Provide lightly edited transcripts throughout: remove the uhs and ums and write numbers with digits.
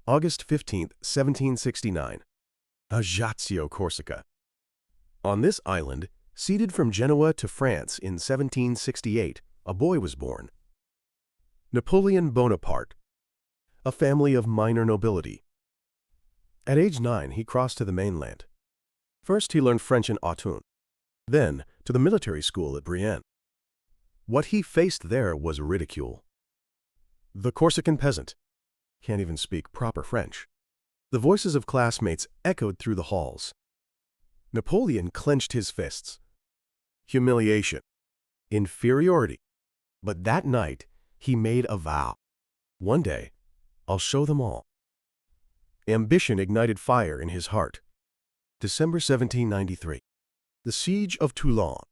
August 15, 1769. Ajaccio, Corsica. On this island, ceded from Genoa to France in 1768, a boy was born. Napoleon Bonaparte, a family of minor nobility. At age 9, he crossed to the mainland. First, he learned French in Autun, then to the military school at Brienne. What he faced there was ridicule. The Corsican peasant can't even speak proper French. The voices of classmates echoed through the halls. Napoleon clenched his fists. Humiliation, inferiority. But that night, he made a vow. One day, I'll show them all. Ambition ignited fire in his heart. December 1793. The Siege of Toulon.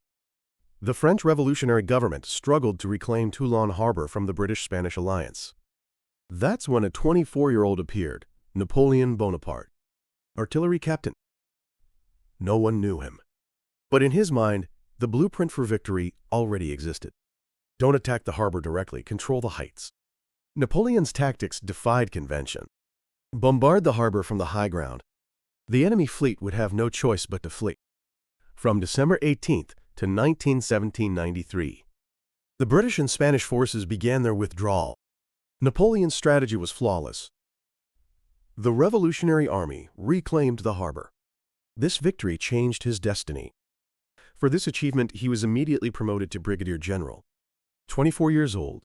The French revolutionary government struggled to reclaim Toulon harbor from the British-Spanish alliance. That's when a 24-year-old appeared, Napoleon Bonaparte, artillery captain. No one knew him. But in his mind, the blueprint for victory already existed. Don't attack the harbor directly, control the heights. Napoleon's tactics defied convention. Bombard the harbor from the high ground. The enemy fleet would have no choice but to flee. From December 18th to 1793, the British and Spanish forces began their withdrawal. Napoleon's strategy was flawless. The Revolutionary Army reclaimed the harbor. This victory changed his destiny. For this achievement, he was immediately promoted to brigadier general. 24 years old,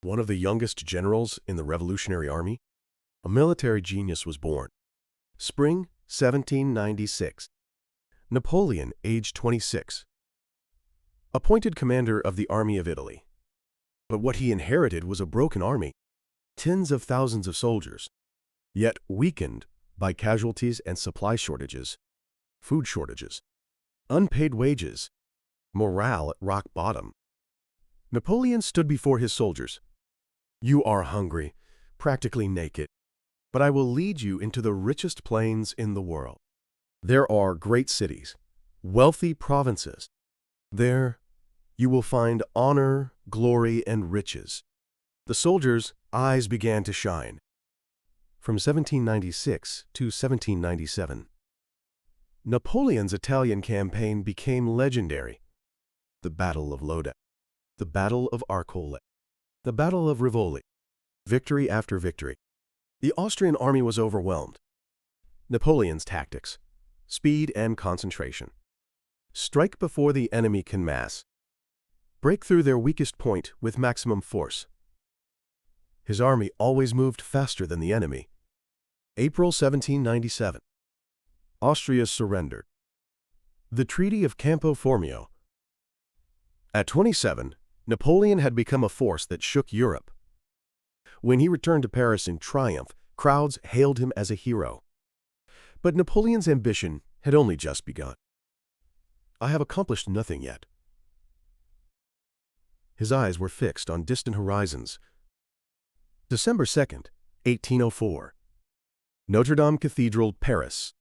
one of the youngest generals in the Revolutionary Army, a military genius was born. Spring 1796. Napoleon, aged 26. Appointed commander of the Army of Italy. But what he inherited was a broken army, tens of thousands of soldiers, yet weakened by casualties and supply shortages, food shortages, unpaid wages, morale at rock bottom. Napoleon stood before his soldiers. You are hungry, practically naked, but I will lead you into the richest plains in the world. There are great cities, wealthy provinces. There you will find honor, glory, and riches. The soldiers' eyes began to shine. From 1796 to 1797. Napoleon's Italian campaign became legendary. The Battle of Lodi, the Battle of Arcole, the Battle of Rivoli, victory after victory. The Austrian army was overwhelmed. Napoleon's tactics, speed and concentration. Strike before the enemy can mass. Break through their weakest point with maximum force. His army always moved faster than the enemy. April 1797. Austria surrendered. The Treaty of Campo Formio. At 27, Napoleon had become a force that shook Europe. When he returned to Paris in triumph, crowds hailed him as a hero. But Napoleon's ambition had only just begun. I have accomplished nothing yet. His eyes were fixed on distant horizons. December 2nd, 1804. Notre Dame Cathedral, Paris.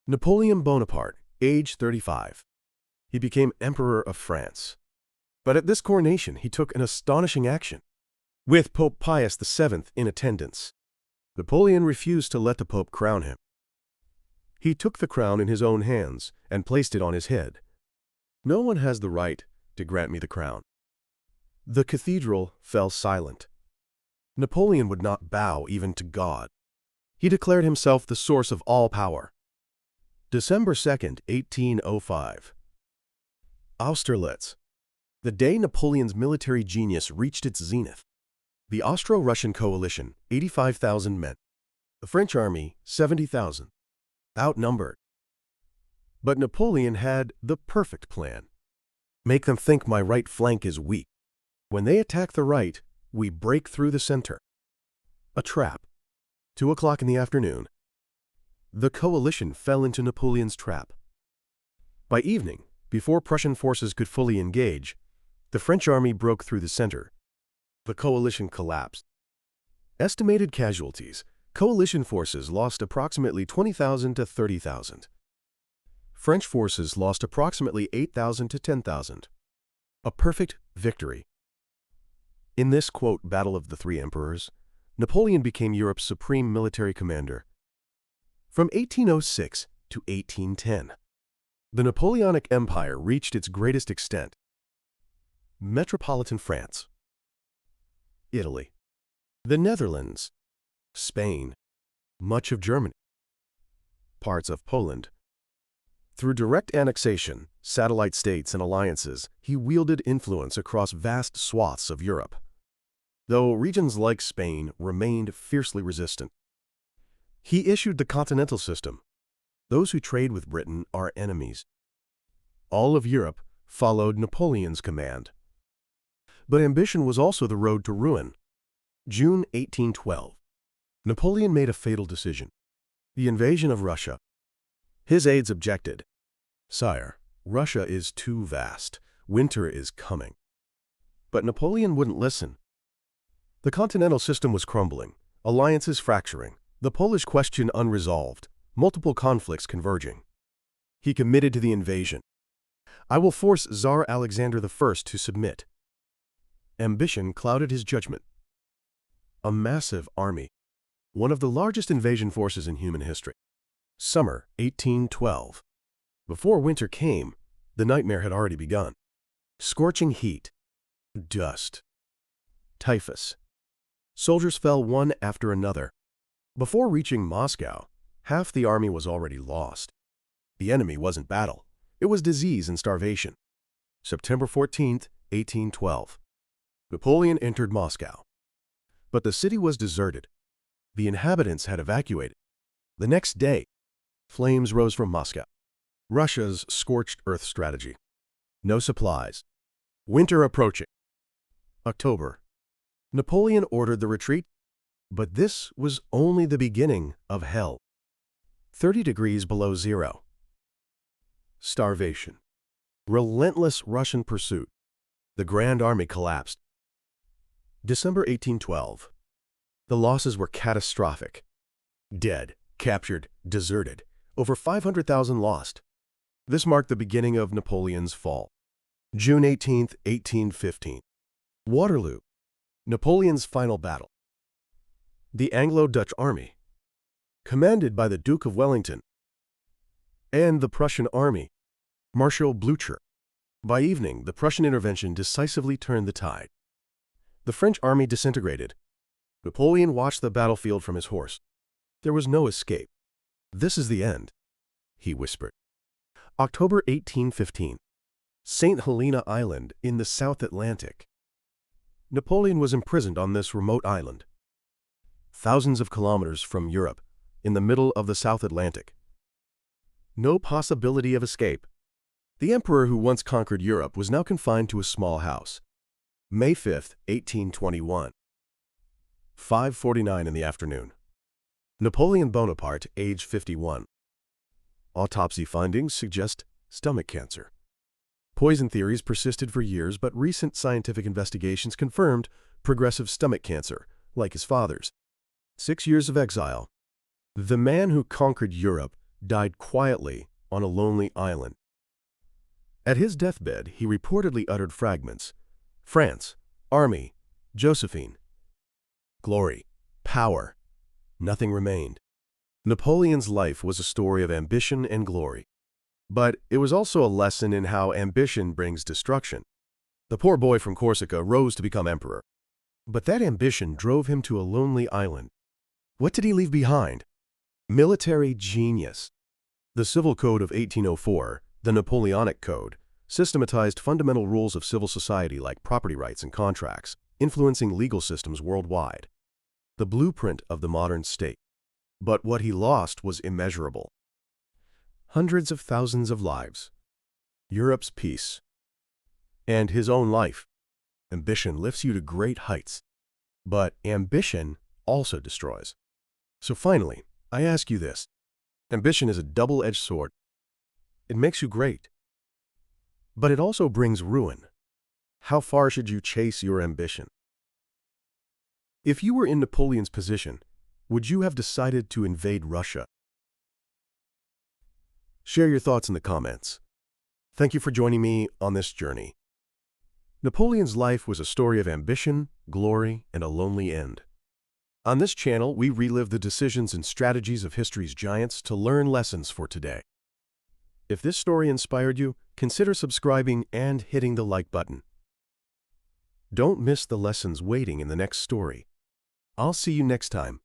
Napoleon Bonaparte, age 35. He became Emperor of France. But at this coronation, he took an astonishing action. With Pope Pius VII in attendance, Napoleon refused to let the Pope crown him. He took the crown in his own hands and placed it on his head. No one has the right to grant me the crown. The cathedral fell silent. Napoleon would not bow even to God. He declared himself the source of all power. December 2nd, 1805. Austerlitz. The day Napoleon's military genius reached its zenith. The Austro-Russian coalition, 85,000 men. The French army, 70,000. Outnumbered. But Napoleon had the perfect plan. Make them think my right flank is weak. When they attack the right, we break through the center. A trap. 2 o'clock in the afternoon. The coalition fell into Napoleon's trap. By evening, before Prussian forces could fully engage, the French army broke through the center. The coalition collapsed. Estimated casualties. Coalition forces lost approximately 20,000 to 30,000. French forces lost approximately 8,000 to 10,000. A perfect victory. In this, quote, Battle of the Three Emperors, Napoleon became Europe's supreme military commander. From 1806 to 1810, the Napoleonic Empire reached its greatest extent. Metropolitan France, Italy, the Netherlands, Spain, much of Germany, parts of Poland. Through direct annexation, satellite states, and alliances, he wielded influence across vast swaths of Europe, though regions like Spain remained fiercely resistant. He issued the continental system. Those who trade with Britain are enemies. All of Europe followed Napoleon's command. But ambition was also the road to ruin. June 1812. Napoleon made a fatal decision: the invasion of Russia. His aides objected. "Sire, Russia is too vast. Winter is coming." But Napoleon wouldn't listen. The continental system was crumbling, alliances fracturing, the Polish question unresolved, multiple conflicts converging. He committed to the invasion. "I will force Tsar Alexander I to submit." Ambition clouded his judgment. A massive army, one of the largest invasion forces in human history. Summer 1812. Before winter came, the nightmare had already begun. Scorching heat, dust, typhus. Soldiers fell one after another. Before reaching Moscow, half the army was already lost. The enemy wasn't battle. It was disease and starvation. September 14, 1812. Napoleon entered Moscow. But the city was deserted. The inhabitants had evacuated. The next day, flames rose from Moscow. Russia's scorched earth strategy. No supplies. Winter approaching. October. Napoleon ordered the retreat, but this was only the beginning of hell. 30 degrees below zero. Starvation. Relentless Russian pursuit. The Grand Army collapsed. December 1812. The losses were catastrophic. Dead, captured, deserted. Over 500,000 lost. This marked the beginning of Napoleon's fall. June 18, 1815. Waterloo. Napoleon's final battle. The Anglo-Dutch army, commanded by the Duke of Wellington, and the Prussian army, Marshal Blucher. By evening, the Prussian intervention decisively turned the tide. The French army disintegrated. Napoleon watched the battlefield from his horse. There was no escape. "This is the end," he whispered. October 1815. St. Helena Island in the South Atlantic. Napoleon was imprisoned on this remote island, thousands of kilometers from Europe, in the middle of the South Atlantic. No possibility of escape. The emperor who once conquered Europe was now confined to a small house. May 5, 1821. 5:49 in the afternoon. Napoleon Bonaparte, age 51. Autopsy findings suggest stomach cancer. Poison theories persisted for years, but recent scientific investigations confirmed progressive stomach cancer, like his father's. 6 years of exile. The man who conquered Europe died quietly on a lonely island. At his deathbed, he reportedly uttered fragments: France, army, Josephine. Glory, power. Nothing remained. Napoleon's life was a story of ambition and glory. But it was also a lesson in how ambition brings destruction. The poor boy from Corsica rose to become emperor. But that ambition drove him to a lonely island. What did he leave behind? Military genius. The Civil Code of 1804, the Napoleonic Code, systematized fundamental rules of civil society like property rights and contracts, influencing legal systems worldwide. The blueprint of the modern state. But what he lost was immeasurable. Hundreds of thousands of lives, Europe's peace, and his own life. Ambition lifts you to great heights, but ambition also destroys. So finally, I ask you this. Ambition is a double-edged sword. It makes you great, but it also brings ruin. How far should you chase your ambition? If you were in Napoleon's position, would you have decided to invade Russia? Share your thoughts in the comments. Thank you for joining me on this journey. Napoleon's life was a story of ambition, glory, and a lonely end. On this channel, we relive the decisions and strategies of history's giants to learn lessons for today. If this story inspired you, consider subscribing and hitting the like button. Don't miss the lessons waiting in the next story. I'll see you next time.